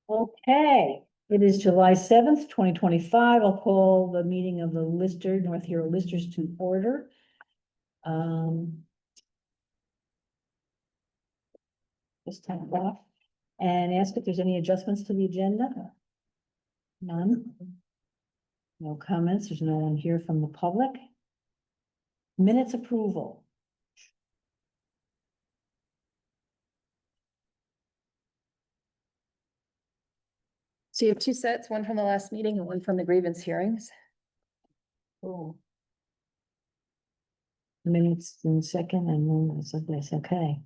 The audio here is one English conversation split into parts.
Okay, it is July 7th, 2025. I'll call the meeting of the Lister, North Hero Listers to order. Just turn it off and ask if there's any adjustments to the agenda. None. No comments. There's no one here from the public. Minutes approval. So you have two sets, one from the last meeting and one from the grievance hearings. Oh. Minutes in second and then it's like this, okay.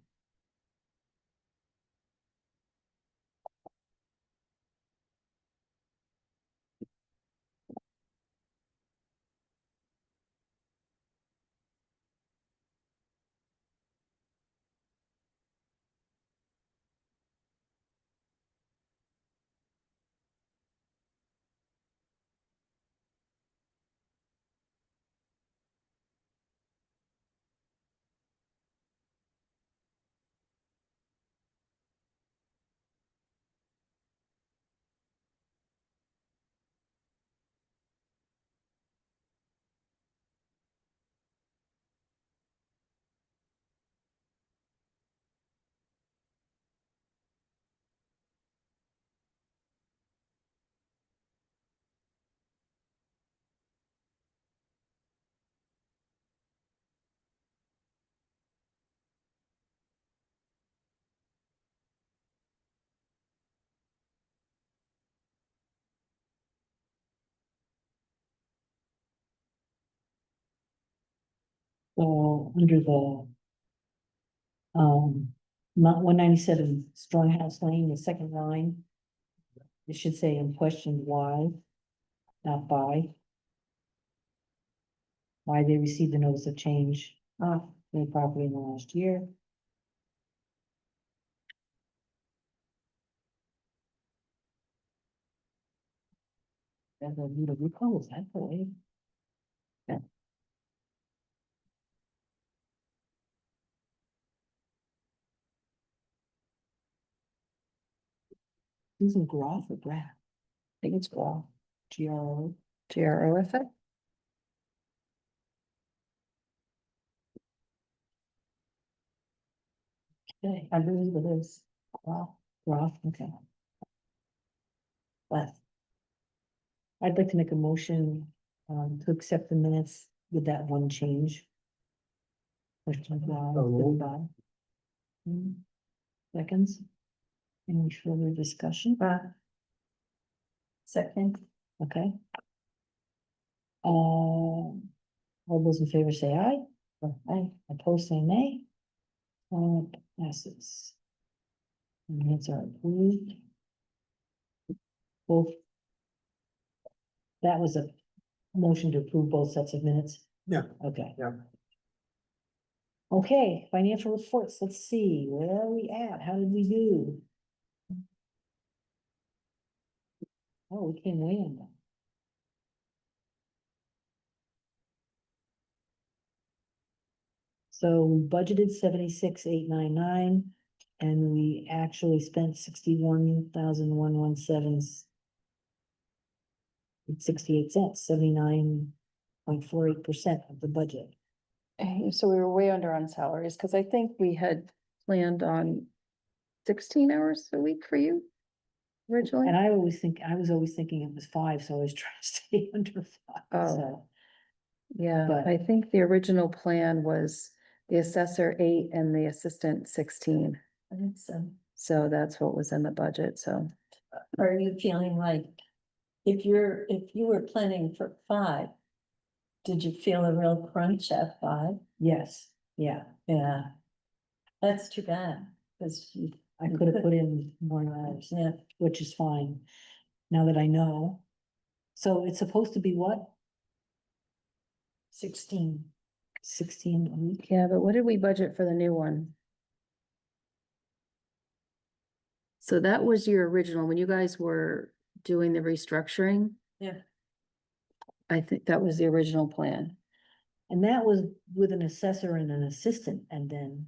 So under the not 197 Strong House Lane, the second line. It should say in question why, not by. Why they received a notice of change of their property in the last year. And then need a recall, is that the way? Yeah. Isn't Groff or Brad? I think it's Groff. GRO. GROFA. Okay, I believe it is. Wow, Groff, okay. But I'd like to make a motion to accept the minutes with that one change. Question why, goodbye. Seconds. Any further discussion? Second, okay. All those in favor say aye. Aye, opposed say nay. Passes. Minutes are approved. Both. That was a motion to approve both sets of minutes. Yeah. Okay. Yeah. Okay, financial reports, let's see, where are we at? How did we do? Oh, we came way in. So we budgeted 76,899 and we actually spent 61,117. 68 cents, 79.48% of the budget. So we were way under on salaries, because I think we had planned on 16 hours a week for you originally. And I was always thinking it was 5, so I was trying to stay under 5. Oh. So, Yeah, but- I think the original plan was the assessor 8 and the assistant 16. I think so. So that's what was in the budget, so. Are you feeling like, if you were planning for 5, did you feel a real crunch at 5? yes, yeah, Yeah. That's too bad, because I could have put in more hours, yeah, which is fine. Now that I know. So it's supposed to be what? 16. 16 a week? Yeah, but what did we budget for the new one? So that was your original, when you guys were doing the restructuring, Yeah. I think that was the original plan. And that was with an assessor and an assistant, and then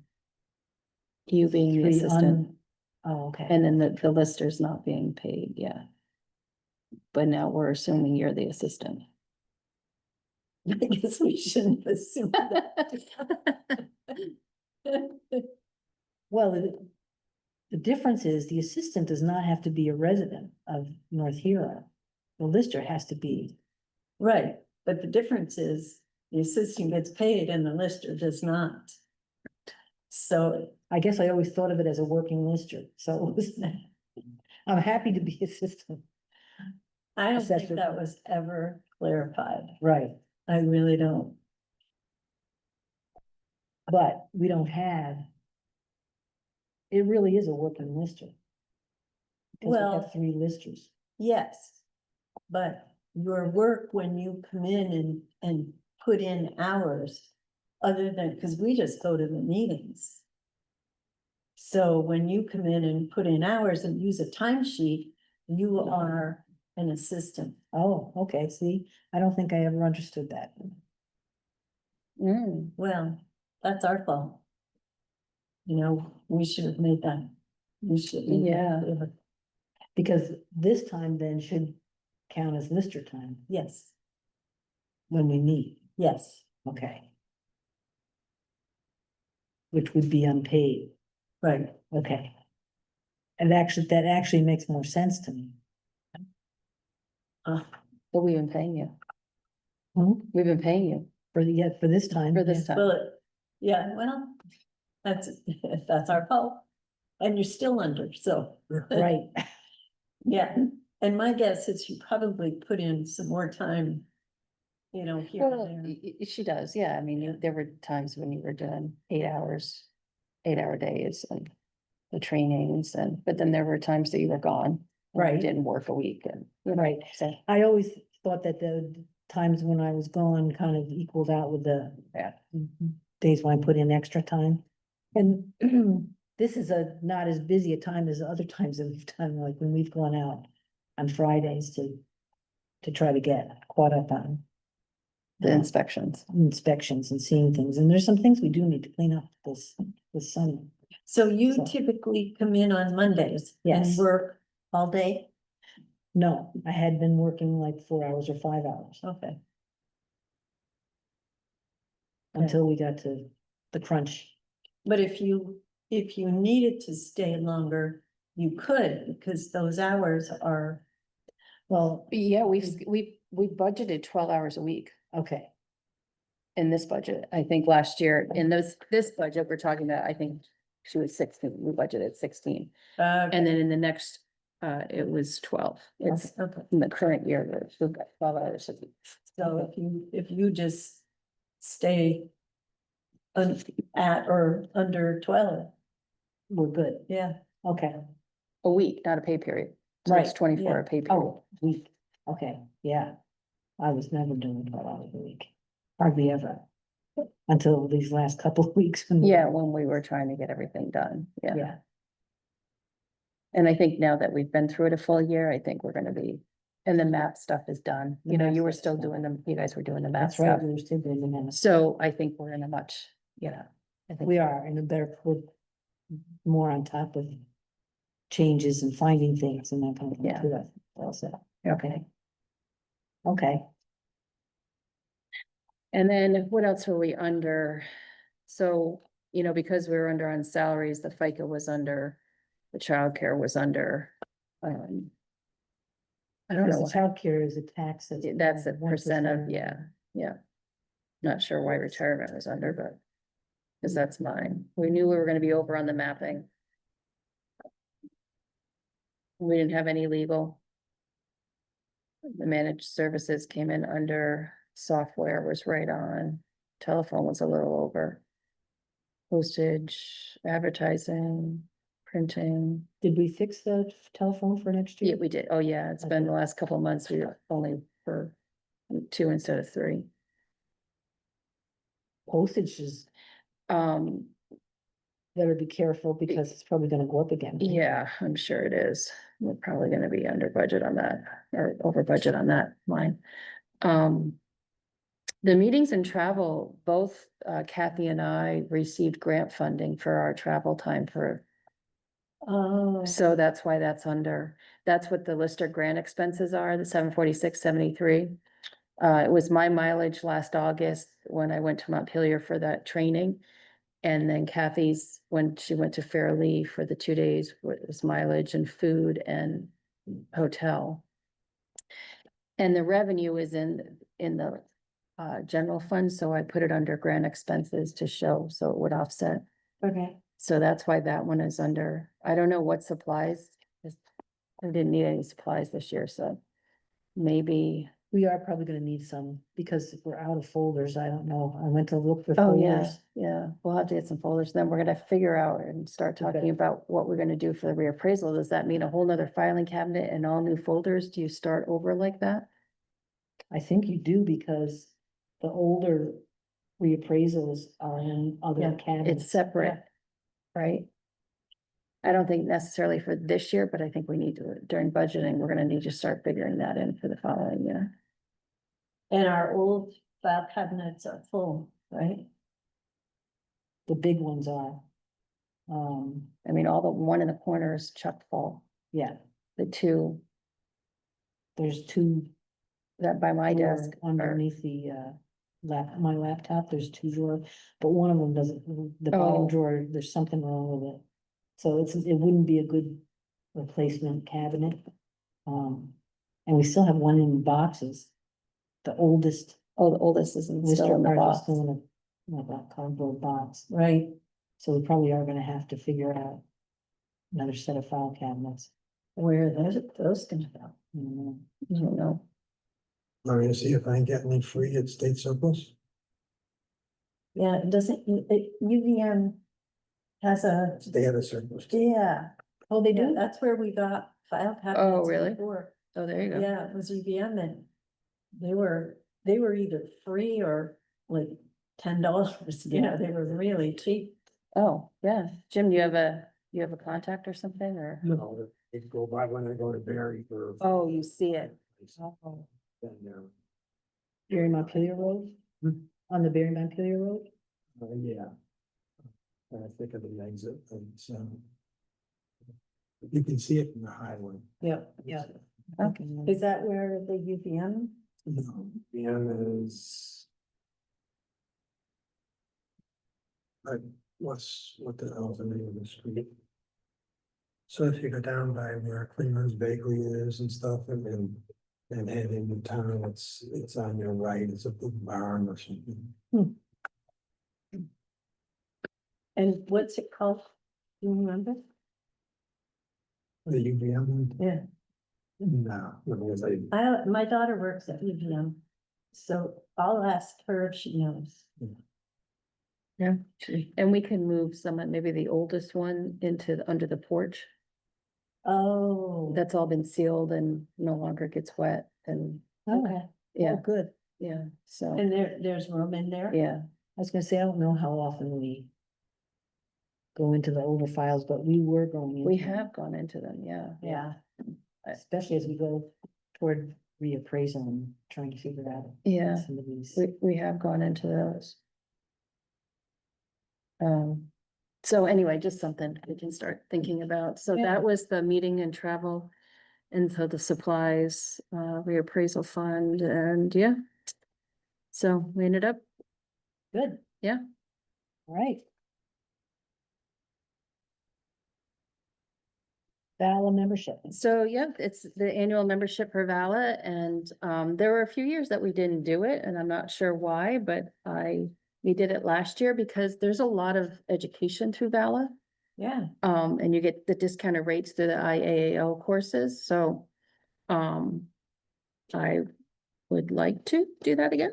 You being the three assistant. Oh, okay. And then the lister's not being paid, yeah. But now we're assuming you're the assistant. I guess we shouldn't assume that. Well, the difference is the assistant does not have to be a resident of North Huron. The lister has to be, Right, but the difference is the assistant gets paid and the lister does not. So, I guess I always thought of it as a working lister, so it was, I'm happy to be assistant, I don't think Assessor. that was ever clarified. right, I really don't. but we don't have. It really is a working lister. Because we Well, have 3 listers. yes, but your work when you come in and put in hours, other than, because we just go to the meetings. So when you come in and put in hours and use a timesheet, you are an assistant. Oh, okay, see, I don't think I ever understood that. Mm, Well, that's our fault. You know, we should have made that. We should. have made that Yeah. clear. Because this time then should count as lister time Yes, when we meet, yes, okay. Which would be unpaid, right. okay. And actually, that actually makes more sense to me. but we've been paying you. Hmm? We've been paying you For this time. for this yeah. time. Well, yeah, well, that's our fault. And you're still under, so. Right, Yeah, and my guess is you probably put in some more time. You know, here Well, and there. she does, yeah. I mean, there were times when you were doing 8 hours, 8-hour days and the trainings but then there were times that you were gone. Or you Right. didn't work a week and, right. so, I always thought that the times when I was gone kind of equaled out with the yeah. days when I put in extra time. And this is not as busy a time as other times that we've done, like when we've gone out on Fridays to try to get caught up on The inspections. inspections and seeing things. And there's some things we do need to clean up this summer. So you So- typically come in on Mondays Yes. and work all day? No, I had been working like 4 hours or 5 hours Okay. until we got to the crunch. But if you needed to stay longer, you could, because those hours are, Well, Yeah, we budgeted 12 hours a week okay, in this budget. I think last year in this budget, we're talking about, I think she was 16, we budgeted 16. And then in the next, it was 12. It's okay. in the current year, we've got 12 hours a week. So if you just stay at or under 12, we're good. yeah, Okay, A week, not a pay period. So it's Right, 24 yeah. a pay period. oh, week, okay, yeah. I was never doing 12 hours a week, hardly ever. Until these last couple of weeks. Yeah, when we were trying to get everything done, yeah. Yeah, And I think now that we've been through it a full year, I think we're gonna be, and the map stuff is done. The You know, map you were stuff's still done. doing them, you guys were doing the map that's right, stuff. we were still doing the minutes. So I think we're in a much, I think We are in a better, we're more on top of changes and finding things and that kind of thing. Yeah. too. That's well said. Okay. Okay, And then what else were we under? So, because we were under on salaries, the FICA was under, the childcare was under. I don't because know, the childcare is a tax. that's a 1%. percent of, yeah. Not sure why retirement was under, but. Cause that's mine. We knew we were gonna be over on the mapping. We didn't have any legal. The managed services came in under, software was right on, telephone was a little over. Postage, advertising, printing, Did we fix the telephone for next yeah, year? we did, oh yeah, it's been the last couple of months, we were only for 2 instead of 3. Postage is, Um, better be careful because it's probably gonna go up again. yeah, I'm sure it is, we're probably gonna be under budget on that, or over budget on that line. The meetings and travel, both Kathy and I received grant funding for our travel time for Oh. So that's why that's what the Lister grant expenses are, the 746.73. It was my mileage last August when I went to Montpelier for that training. And then Kathy's, when she went to Fairleigh for the 2 days, was mileage and food and hotel. And the revenue is in the general fund, so I put it under grant expenses to show, so it would offset. Okay. So that's why that one is under, I don't know what supplies. I didn't need any supplies this year, so maybe. We are probably gonna need some, because if we're out of folders, I don't know, I went to look for Oh, yeah, folders. yeah, we'll have to get some folders, then we're gonna figure out and start Okay. talking about what we're gonna do for the reappraisal. Does that mean a whole nother filing cabinet and all new folders? Do you start over like that? I think you do, because the older reappraisals are in other Yeah, cabinets. It's separate, right? I don't think necessarily for this year, but I think we need to, during budgeting, we're gonna need to start figuring that in for the following year. And our old file cabinets are full, right? The big ones are. I mean, all the one in the corner is chuck full, Yeah, the two there's two that by my drawer desk are, underneath the, my laptop, there's two drawers, but one of them doesn't, the bottom Oh. drawer, there's something wrong with it. So it wouldn't be a good replacement cabinet. And we still have one in boxes. The oldest, oh, the oldest is still Mr. in the Park is box. still in a cardboard box. Right. So we probably are gonna have to figure out another set of file cabinets. Where are those gonna go? I don't know. I'm gonna see if I can get any free at state surplus. Yeah, it doesn't, UVM has a, They have a surplus. yeah, Oh, they yeah, do? that's where we got file cabinets really? before. Oh, there you go. Yeah, it was UVM and they were either free or like $10, they were really cheap. Oh, yeah. Jim, you have a contact or something or? No, they go by when I go to Barry for. Oh, you see it. Oh, Then they're, Barry Montpelier Road? Hmm. On the Barry Montpelier Road? yeah. I think of the exit and so. You can see it from the highway. Yeah, yeah. Okay. Is that where the UVM? No, the end is. What the hell's the name of the street? So if you go down by where Cleaner's Bakery is and stuff and head into town, it's on your right, it's a big barn or something. And what's it called? Do you remember? The UVM? Yeah. No, because My daughter works at UVM, so I'll ask her if she knows. Yeah, and we can move someone, maybe the oldest one under the porch. Oh. That's all been sealed and no longer gets wet and, Okay, yeah, Oh, good. yeah, so, and there's room in there? yeah. I was gonna say, I don't know how often we go into the older files, but we were going into. We them. have gone into them, yeah. Yeah, Especially as we go toward reappraisal and trying to figure out. Yeah, Some of these. we have gone into those. So anyway, just something we can start thinking about. So Yeah. that was the meeting and travel. And so the supplies, reappraisal fund and yeah. So we ended up, Good. Yeah. All right. VALA membership. so yeah, it's the annual membership for VALA and there were a few years that we didn't do it and I'm not sure why, but we did it last year because there's a lot of education through VALA. yeah. And you get the discounted rates through the IAAO courses, so. I would like to do that again.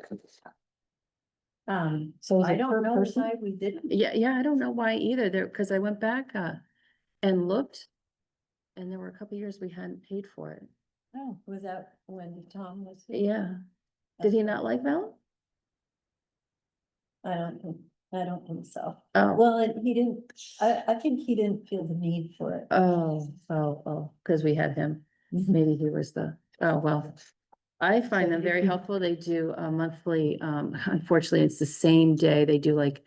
So is I it per don't know person? why we didn't. Yeah, I don't know why either there, because I went back, and looked. And there were a couple years we hadn't paid for it. Oh, was that when Tom was? here? Yeah, did he not like Val? I don't think so. Oh, Well, and he didn't, I think he didn't feel the need for it. because we had him. Maybe he was oh, well. I find them very helpful. They do a monthly, unfortunately, it's the same day. They do like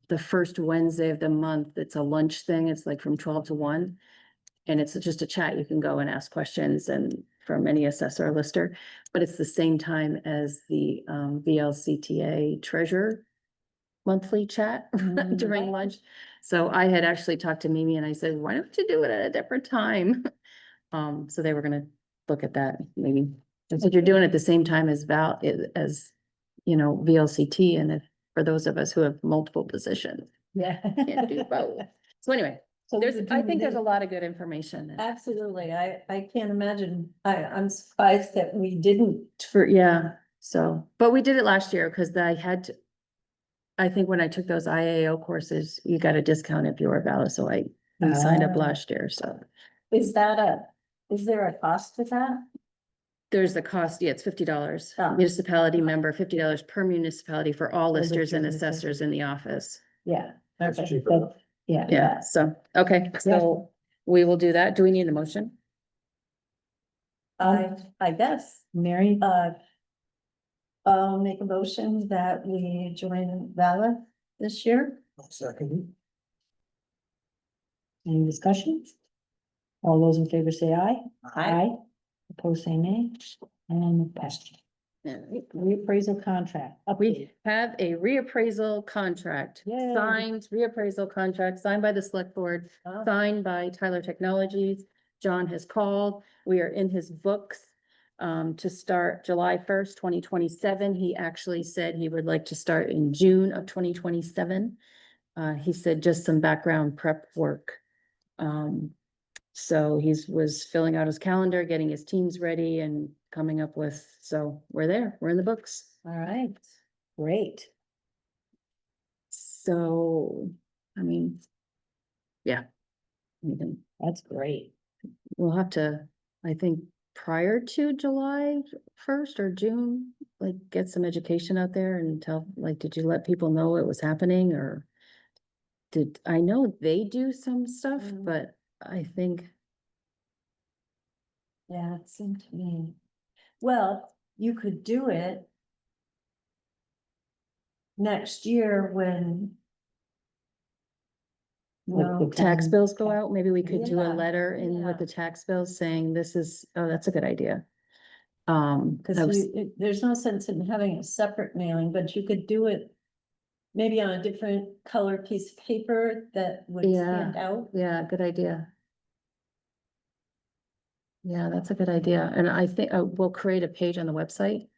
the first Wednesday of the month. It's a lunch thing. It's like from 12 to 1. And it's just a chat. You can go and ask questions and from any assessor or lister. But it's the same time as the VLCTA treasurer monthly chat during lunch. So I had actually talked to Mimi and I said, why don't you do it at a different time? So they were gonna look at that, maybe. And so you're doing it at the same time as VLCT, and if, for those of us who have multiple positions, Yeah. can't do both. So anyway, So there's, we would I do think there's a the- lot of good information. Absolutely. I can't imagine. I'm surprised that we didn't. Yeah, so, but we did it last year because I had to. I think when I took those IAO courses, you got a discount if you were valid, so I signed up Ah. last year, so. Is there a cost to that? There's the cost, yeah, it's $50. Oh. Municipality member, $50 per municipality for all For listers and listers and assessors in the office. Yeah. That's Okay, cheaper. that- Yeah. Yeah, so, okay, so we will do that. Do we need a motion? I guess, Mary, I'll make a motion that we join Valor this year. Second. any discussion? All those in favor say aye. Opposed, say nay, and passed. Reappraisal contract. We update. have a reappraisal contract, Yay. signed reappraisal contract, signed by the select board, Ah. signed by Tyler Technologies. John has called, we are in his books to start July 1st, 2027. He actually said he would like to start in June of 2027. He said just some background prep work. So was filling out his calendar, getting his teams ready and coming up with, so we're there, we're in the books. All right, great. So, I mean, yeah. We can, That's great. we'll have to, I think, prior to July 1st or June, like, get some education out there and tell, like, did you let people know it was happening, or I know they do some stuff, Mm. but I think, Yeah, it seemed to me. Well, you could do it next year when. Like the No, tax bills go out, maybe we could do a Yeah, letter in yeah. with the tax bills saying this is, oh, that's a good idea. because I was- there's no sense in having a separate mailing, but you could do it. Maybe on a different color piece of paper that would stand out. Yeah, good idea. Yeah, that's a good idea. And I think we'll create a page on the website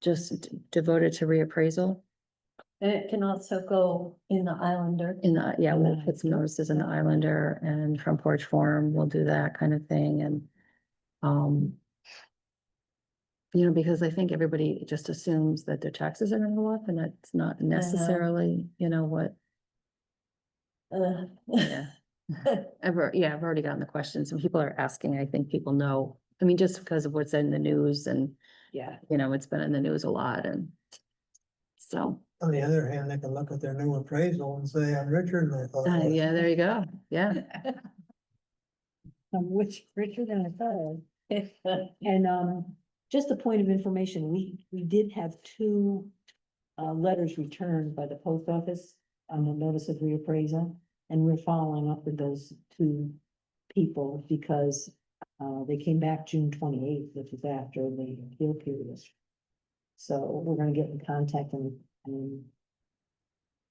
just devoted to reappraisal. And it can also go in the Islander. In the, yeah, we'll Yeah. put some notices in the Islander and Front Porch Forum, we'll do that kind of thing and, because I think everybody just assumes that their taxes are gonna go up and that's not necessarily, what, yeah. I've already gotten the questions and people are asking, I think people know, I mean, just because of what's in the news and, Yeah. it's been in the news a lot and so, On the other hand, they can look at their new appraisal and say, I'm richer than I thought. I was." yeah, there you go, yeah. Which Richard and I thought. And just a point of information, we did have two letters returned by the post office on the notice of reappraisal. And we're following up with those two people because they came back June 28th, which is after the appeal period. So we're gonna get in contact and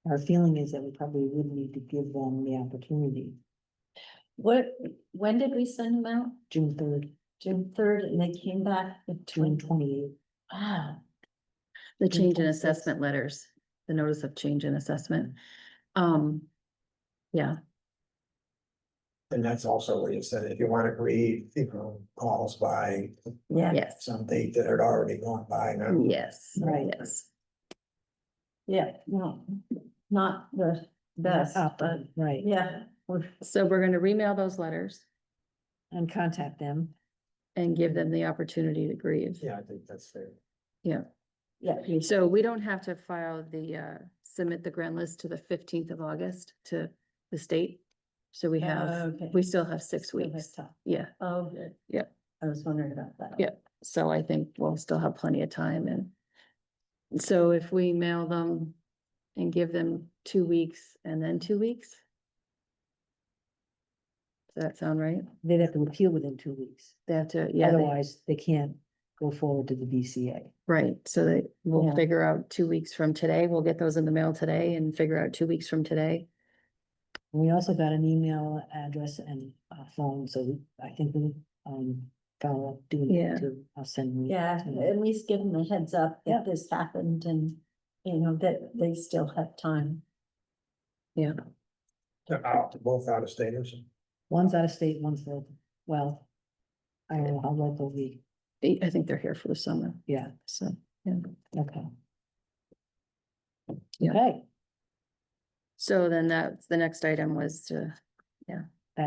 our feeling is that we probably would need to give them the opportunity, When did we send them out? June 3rd, June 3rd, and they came back with June 20. 28th. Wow. The June change in 26th. assessment letters, the notice of change in assessment. Yeah, And that's also where you said, if you want to read, calls by Yeah, yes, some date that had already gone by now. yes, Right. yes. yeah, no, not the best, but Right, yeah. So we're gonna remail those letters and contact them. and give them the opportunity to grieve. Yeah, I think that's fair. Yeah, Yeah, so we don't have to file submit the grant list to the 15th of August to the state. So we okay. we still have 6 Still have weeks. time. Yeah, Oh, good. Yeah. I was wondering about that. Yeah. so I think we'll still have plenty of time and so if we mail them and give them 2 weeks and then 2 weeks? Does that sound right? They'd have to appeal within 2 weeks. They have to, yeah, Otherwise, they can't go forward to the BCA. right, so they, we'll Yeah. figure out 2 weeks from today, we'll get those in the mail today and figure out 2 weeks from today. We also got an email address and phone, so I think we, follow up doing Yeah. it too. I'll send you. Yeah, at least give them a heads up Yeah. that this happened and, you know, that they still have time. Yeah, They're both out of staters. One's out of state, one's local. Well, I don't know how local we, I think they're here for the summer, yeah, so, yeah. okay. Yeah. Okay, So then that's, the next item was to,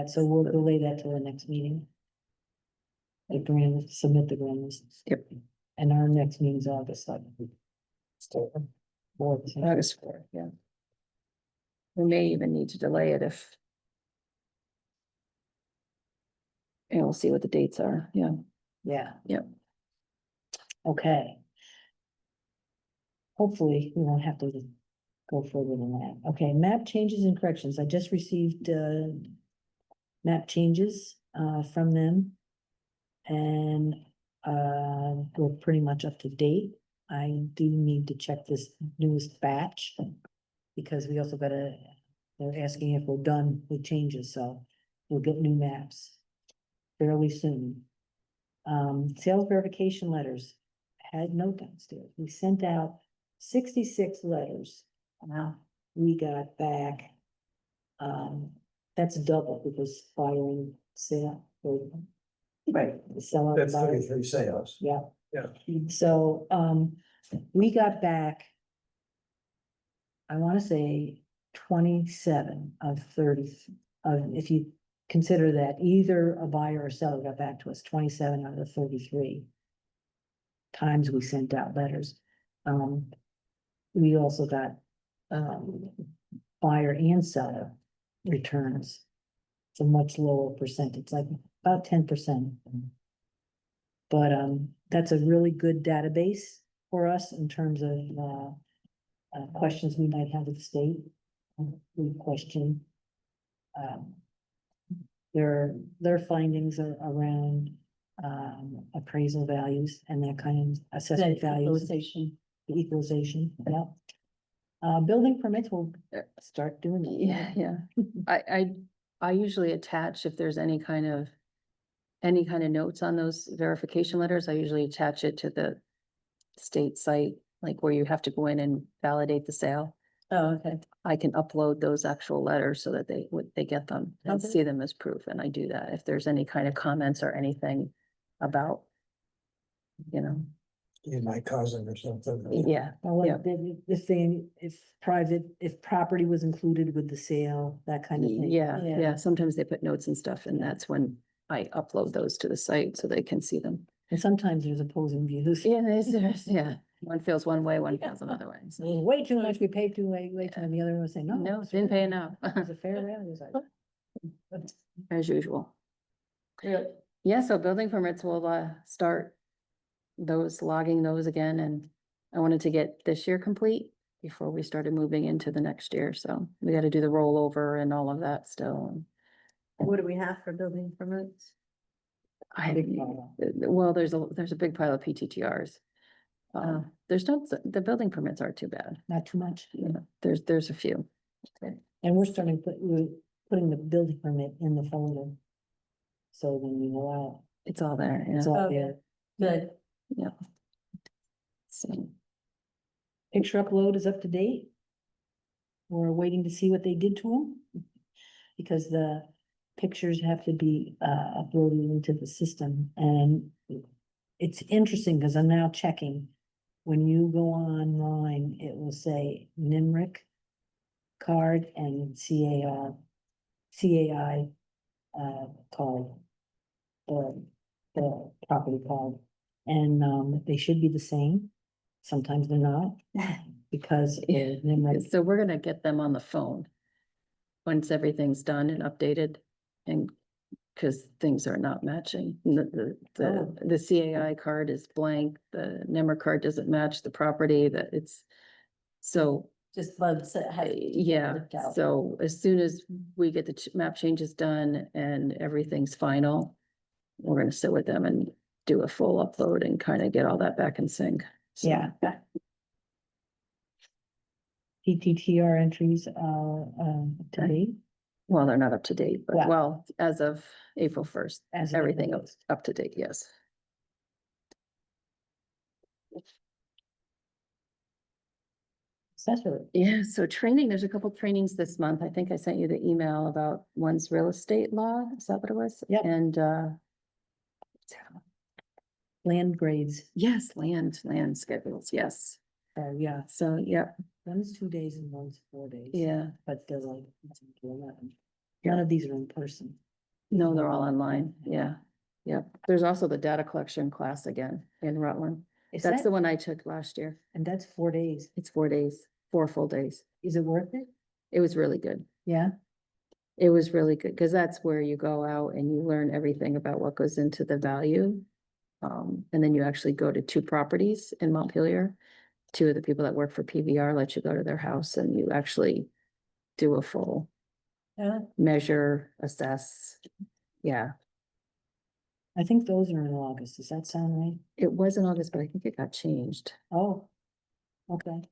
so we'll delay that till the next meeting. The grand, submit the grand list. Yep. And our next meeting's August 7th. August 4th, yeah. We may even need to delay it if. And we'll see what the dates are, yeah. Yeah. Yep. Okay. Hopefully, we won't have to go further than that. Okay, map changes and corrections. I just received, map changes, from them. And, we're pretty much up to date. I do need to check this newest batch. Because we also gotta, they're asking if we're done with changes, so we'll get new maps fairly soon. Sales verification letters, had note downstairs, we sent out 66 letters. Wow. We got back, that's double because firing sale. Right. Sell. That's 33 sales. Yeah. Yeah. So, we got back. I wanna say 27 of 30, if you consider that either a buyer or seller got back to us, 27 out of the 33 times we sent out letters. We also got, buyer and seller returns. It's a much lower percentage, like about 10%. But, that's a really good database for us in terms of, questions we might have with the state. We question. Their findings are around, appraisal values and that kind of assessment values. Equalization. The equalization, yeah. Building permits will start doing that. Yeah, yeah. I usually attach if there's any kind of notes on those verification letters, I usually attach it to the state site, like where you have to go in and validate the sale. Oh, okay. I can upload those actual letters so that they get them and Okay. see them as proof, and I do that if there's any kind of comments or anything about, you know, My cousin or something. yeah, Well, Yeah. if property was included with the sale, that kind of thing. yeah, Yeah. yeah. Sometimes they put notes and stuff, and that's when I upload those to the site so they can see them. And sometimes there's opposing views. Yeah, yeah. One feels one way, one feels another way. so. There's way too much, we paid too late, and the other one was saying, no. No, it's didn't pay fair. enough, It's a fair value. It's like, as usual. Yeah. Yeah, so building permits will start logging those again, and I wanted to get this year complete before we started moving into the next year, so we gotta do the rollover and all of that still. What do we have for building permits? Big pile. Well, there's a big pile of PTTRs. Oh. There's not, the building permits aren't too bad, Not too much. you know, there's a few. And we're putting the building permit in the folder. So when we go out, It's all there, yeah. it's all Okay. there. Good. So, Picture upload is up to date. We're waiting to see what they did to them. Because the pictures have to be uploaded into the system, and it's interesting because I'm now checking. When you go online, it will say NIMRIC card and CAI card. The property card, and they should be the same. Sometimes they're not, because NIMRIC. so we're gonna get them on the phone. Once everything's done and updated, and, cause things are not matching, Oh. the CAI card is blank, the NEMR card doesn't match the property, that it's. So just bugs that have. to get Yeah, worked out. so as soon as we get the map changes done and everything's final, we're gonna sit with them and do a full upload and kind of get all that back in sync. So, Yeah. PTTR entries are, to date. well, they're not up to date, but Well- well, as of April 1st, As of everything April up to date, yes. Accessory. Yeah, so training, there's a couple trainings this month. I think I sent you the email about one's real estate law. Is that what it was? Yep. And Land grades. yes, land schedules, yes. Oh, yeah. So, yeah, One's 2 days and one's 4 days. yeah. But they're like, 11. Yeah. None of these are in person. No, they're all online. Yeah. Yeah. There's also the data collection class again in Rutland. Is That's that, the one I took last year. and that's 4 days. It's 4 days, 4 full days. Is it worth it? It was really good. Yeah, It was really good because that's where you go out and you learn everything about what goes into the value. And then you actually go to 2 properties in Montpelier. 2 of the people that work for PVR let you go to their house and you actually do a full Yeah, measure, assess. Yeah, I think those are in August. Does that sound right? it was in August, but I think it got changed. Oh, okay.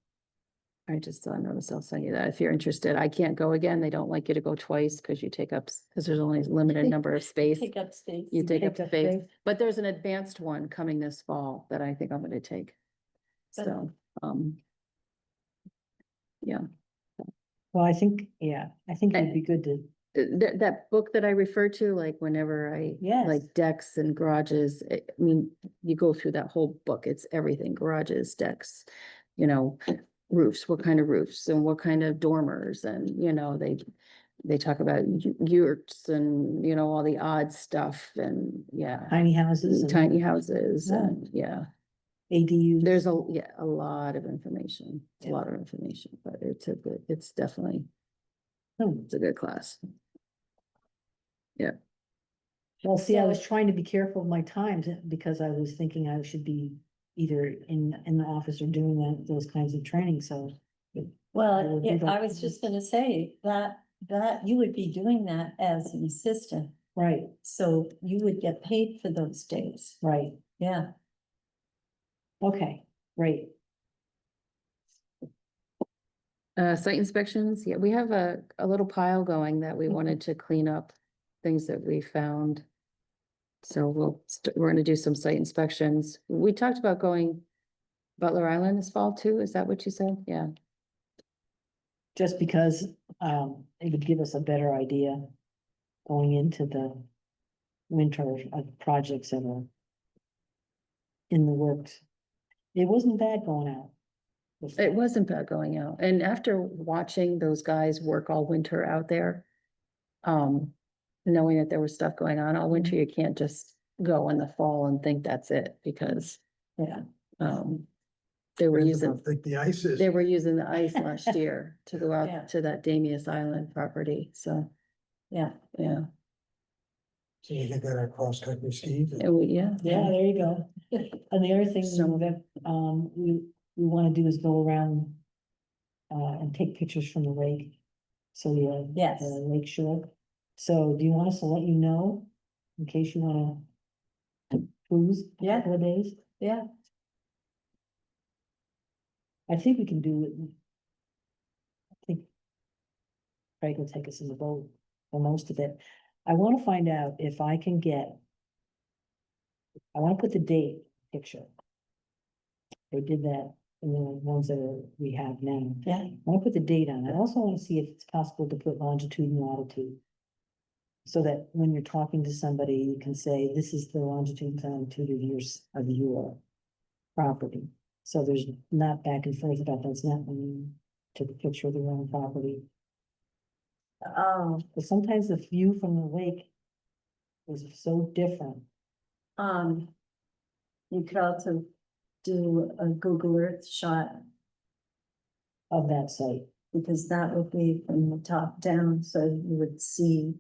I just noticed I'll send you that if you're interested. I can't go again. They don't like you to go twice because you take up, because there's only a limited number of space. take up space. You take up take up space, space. but there's an advanced one coming this fall that I think I'm gonna take. Good. So, yeah, Well, I think, yeah, I think it'd be good to, that book that I refer to, like whenever I, Yes. like decks and garages, I mean, you go through that whole book, it's everything, garages, decks, you know, roofs, what kind of roofs and what kind of dormers and, you know, they talk about yurts and, you know, all the odd stuff and, yeah. tiny houses and Tiny houses Yeah. and, yeah, ADUs. there's a lot of information, a Yeah. lot of information, but it's definitely, Oh, it's a good class. well, see, I was So- trying to be careful of my times because I was thinking I should be either in the office or doing those kinds of training, so. I Well, would do that. I was just gonna say that you would be doing that as an assistant, Right, so you would get paid for those days. right. Yeah, Okay, great. Site inspections, yeah, we have a little pile going that we wanted to clean up, things that we found. So we're gonna do some site inspections. We talked about going Butler Island this fall too, is that what you said? Yeah, Just because, it would give us a better idea going into the winter of projects that are in the works. It wasn't bad going out. it wasn't bad going out, and after watching those guys work all winter out there. Knowing that there was stuff going on all winter, you can't just go in the fall and think that's it, because, Yeah, they were Depends how using, thick the ice is. they were using the ice last year to go Yeah. out to that Damius Island property, so, yeah. yeah. So you get that cross country ski. Yeah. yeah, there you go. And the other thing So- that, we wanna do is go around. And take pictures from the lake. So the Yes. lake shore. So do you want us to let you know in case you wanna cruise a Yeah. couple of days? Yeah, I think we can do it. I think Craig will take us in the boat for most of it. I wanna find out if I can get. I wanna put the date picture. They did that in the ones we have now. yeah, I wanna put the date on. I also wanna see if it's possible to put longitude and latitude. So that when you're talking to somebody, you can say, this is the longitude and latitude of your property. So there's not back and forth about that's not when you took a picture of the wrong property. oh, But sometimes the view from the lake is so different. um. You could also do a Google Earth shot, Of that site. because that would be from the top down, so you would see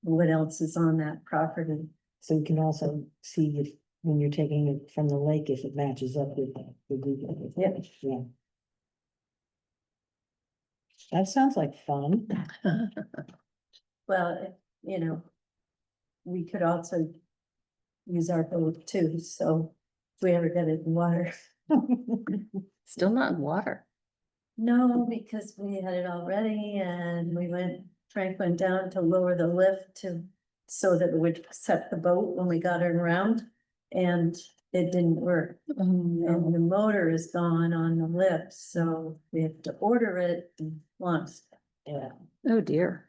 what else is on that property. So you can also see if, when you're taking it from the lake, if it matches up with the Google. Yeah. Yeah. That sounds like fun. Well, you know, we could also use our boat too, so if we ever get it in water. Still not in water. No, because we had it already and Frank went down to lower the lift so that it would set the boat when we got it around. And it didn't work. And the motor is gone on the lift, so we have to order it once. Yeah, Oh, dear.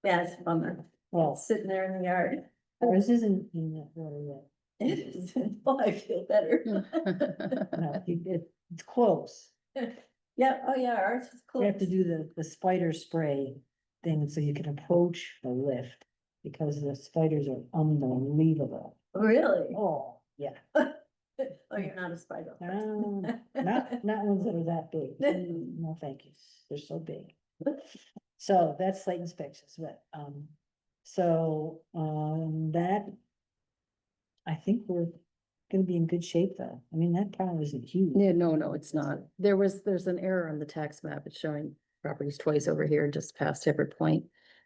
Yeah, it's a bummer. well, Sitting there in the yard. ours isn't in that water yet. Oh, I feel better. No, it's close. Yeah, oh yeah, ours is You have to close. do the spider spray thing so you can approach the lift. Because the spiders are unbelievable. Really? Oh, yeah. Oh, you're not a spider person. Not ones that are that big. No, thank you. They're so big. So that's site inspections, but, that. I think we're gonna be in good shape though. I mean, that problem isn't huge. Yeah, no, it's not. There's an error on the tax map. It's showing properties twice over here, just past Hibbert Point.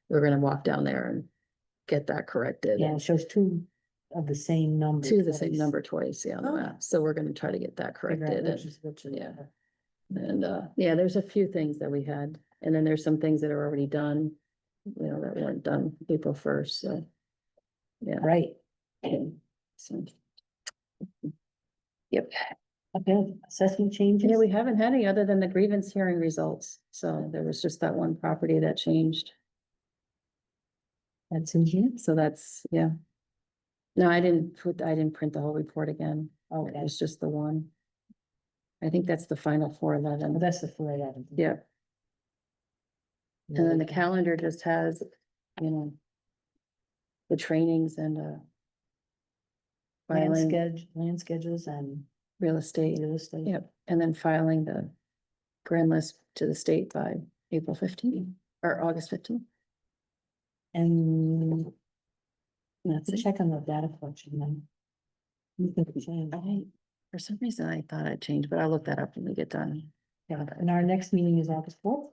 We're gonna walk down there and get that corrected. Yeah, it shows two of the same number. Two of the same twice. number twice, yeah, on the Oh. map. So we're gonna try to get that Figure out corrected. which And is which is- yeah. yeah, there's a few things that we had, and then there's some things that are already done, that weren't done April 1st, so. Yeah. Right, So. Yep, okay, assessment changes. yeah, we haven't had any other than the grievance hearing results, so there was just that one property that changed, That's in here. so that's, yeah. No, I didn't print the whole report again, it Okay, was just the one. I think that's the final 411. well, that's the 411. Yeah. And then the calendar just has, the trainings and, filing Land schedules and real estate, real estate. yep, and then filing the grand list to the state by April 15th or August 15th. And That's it. check on the data collection then. You think we changed. For some reason, I thought I'd change, but I'll look that up when we get done. Yeah, and our next meeting is August 4th.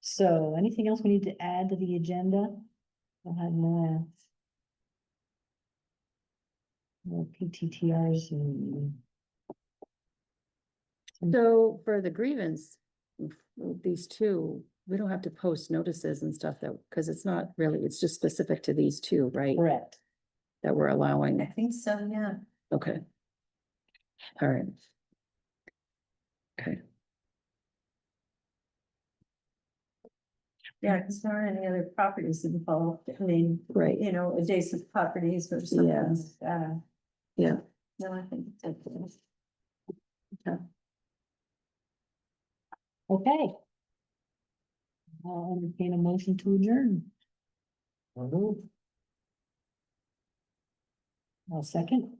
So anything else we need to add to the agenda? I'll have more. More PTTRs and. So for the grievance, these two, we don't have to post notices and stuff because it's not really, it's just specific to these two, right? Correct. That we're I allowing, think so, yeah. okay. All right. Okay, Yeah, because there aren't any other properties involved. I mean, right, adjacent properties or something Yeah. like that. yeah. No, I think it's. Okay. I'll entertain a motion to adjourn. I'll second.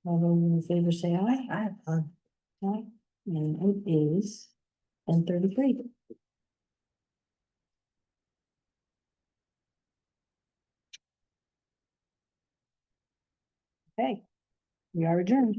All those in favor say aye. Aye. And it is 10:33. Okay, we are adjourned.